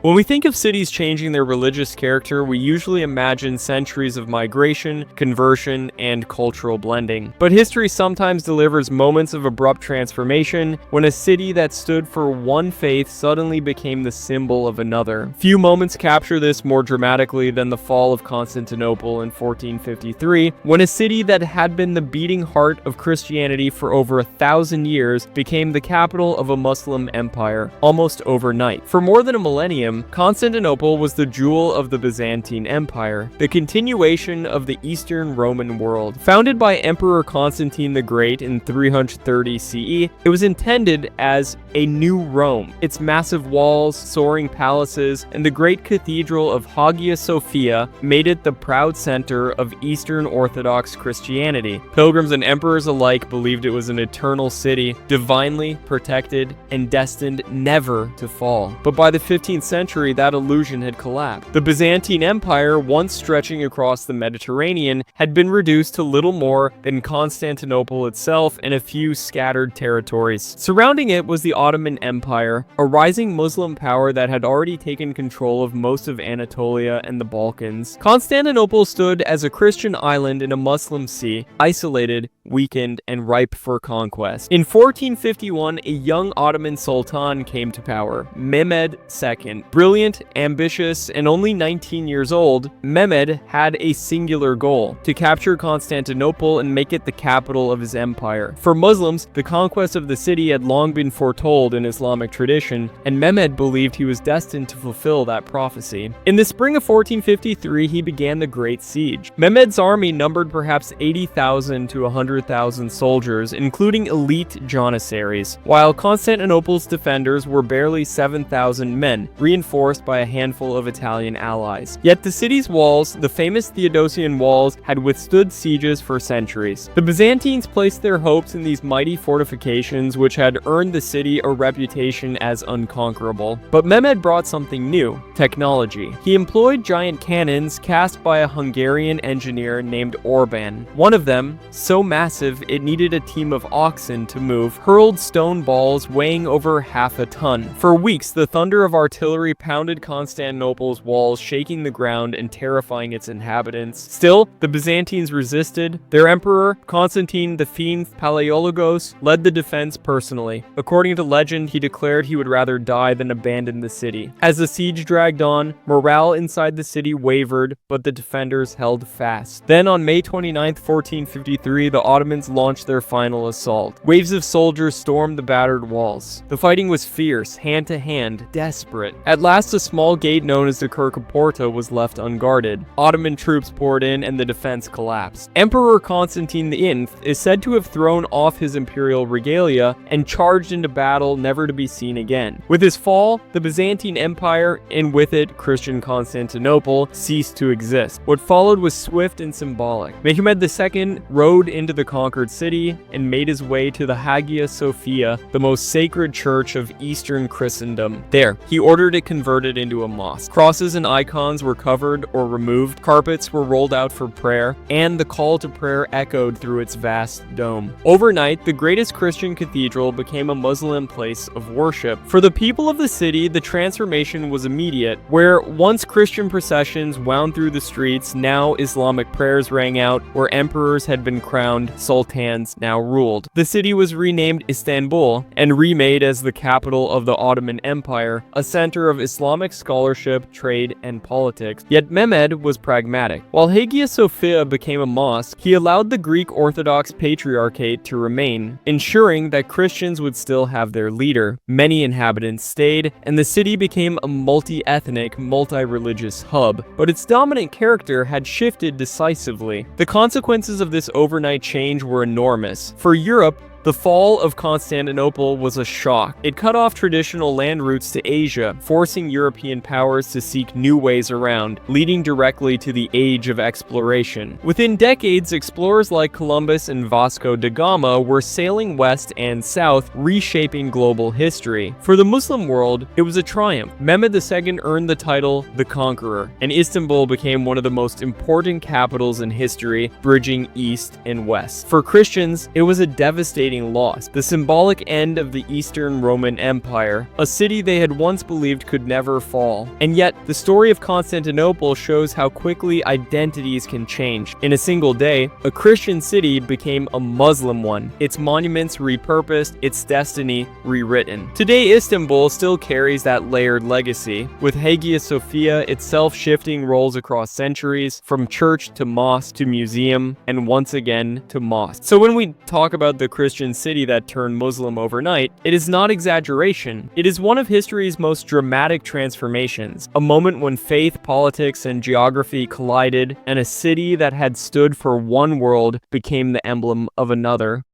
When we think of cities changing their religious character, we usually imagine centuries of migration, conversion, and cultural blending. But history sometimes delivers moments of abrupt transformation when a city that stood for one faith suddenly became the symbol of another. Few moments capture this more dramatically than the fall of Constantinople in 1453, when a city that had been the beating heart of Christianity for over 1,000 years became the capital of a Muslim empire, almost overnight. For more than a millennium, Constantinople was the jewel of the Byzantine Empire, the continuation of the Eastern Roman world. Founded by Emperor Constantine the Great in 330 CE, it was intended as a new Rome. Its massive walls, soaring palaces, and the great cathedral of Hagia Sophia made it the proud center of Eastern Orthodox Christianity. Pilgrims and emperors alike believed it was an eternal city, divinely protected and destined never to fall. But by the 15th century, that illusion had collapsed. The Byzantine Empire, once stretching across the Mediterranean, had been reduced to little more than Constantinople itself and a few scattered territories. Surrounding it was the Ottoman Empire, a rising Muslim power that had already taken control of most of Anatolia and the Balkans. Constantinople stood as a Christian island in a Muslim sea, isolated, weakened, and ripe for conquest. In 1451, a young Ottoman sultan came to power, Mehmed II. Brilliant, ambitious, and only 19 years old, Mehmed had a singular goal: to capture Constantinople and make it the capital of his empire. For Muslims, the conquest of the city had long been foretold in Islamic tradition, and Mehmed believed he was destined to fulfill that prophecy. In the spring of 1453, he began the Great Siege. Mehmed's army numbered perhaps 80,000 to 100,000 soldiers, including elite janissaries, while Constantinople's defenders were barely 7,000 men, reinforced by a handful of Italian allies. Yet the city's walls, the famous Theodosian walls, had withstood sieges for centuries. The Byzantines placed their hopes in these mighty fortifications, which had earned the city a reputation as unconquerable. But Mehmed brought something new: technology. He employed giant cannons cast by a Hungarian engineer named Orban. One of them, so massive it needed a team of oxen to move, hurled stone balls weighing over half a ton. For weeks, the thunder of artillery pounded Constantinople's walls, shaking the ground and terrifying its inhabitants. Still, the Byzantines resisted. Their emperor, Constantine V Palaiologos, led the defense personally. According to legend, he declared he would rather die than abandon the city. As the siege dragged on, morale inside the city wavered, but the defenders held fast. Then on May 29, 1453, the Ottomans launched their final assault. Waves of soldiers stormed the battered walls. The fighting was fierce, hand to hand, desperate. At last, a small gate known as the Kirk Porta was left unguarded. Ottoman troops poured in and the defense collapsed. Emperor Constantine V is said to have thrown off his imperial regalia and charged into battle, never to be seen again. With his fall, the Byzantine Empire, and with it Christian Constantinople, ceased to exist. What followed was swift and symbolic. Mehmed II rode into the conquered city and made his way to the Hagia Sophia, the most sacred church of Eastern Christendom. There, he ordered it converted into a mosque. Crosses and icons were covered or removed, carpets were rolled out for prayer, and the call to prayer echoed through its vast dome. Overnight, the greatest Christian cathedral became a Muslim place of worship. For the people of the city, the transformation was immediate. Where once Christian processions wound through the streets, now Islamic prayers rang out. Where emperors had been crowned, sultans now ruled. The city was renamed Istanbul and remade as the capital of the Ottoman Empire, a center of Islamic scholarship, trade, and politics. Yet Mehmed was pragmatic. While Hagia Sophia became a mosque, he allowed the Greek Orthodox Patriarchate to remain, ensuring that Christians would still have their leader. Many inhabitants stayed, and the city became a multi-ethnic, multi-religious hub, but its dominant character had shifted decisively. The consequences of this overnight change were enormous. For Europe, the fall of Constantinople was a shock. It cut off traditional land routes to Asia, forcing European powers to seek new ways around, leading directly to the age of exploration. Within decades, explorers like Columbus and Vasco da Gama were sailing west and south, reshaping global history. For the Muslim world, it was a triumph. Mehmed II earned the title the Conqueror, and Istanbul became one of the most important capitals in history, bridging east and west. For Christians, it was a devastating getting lost, the symbolic end of the Eastern Roman Empire, a city they had once believed could never fall. And yet, the story of Constantinople shows how quickly identities can change. In a single day, a Christian city became a Muslim one, its monuments repurposed, its destiny rewritten. Today, Istanbul still carries that layered legacy, with Hagia Sophia itself shifting roles across centuries, from church to mosque to museum, and once again to mosque. So when we talk about the Christian city that turned Muslim overnight, it is not exaggeration. It is one of history's most dramatic transformations, a moment when faith, politics, and geography collided, and a city that had stood for one world became the emblem of another.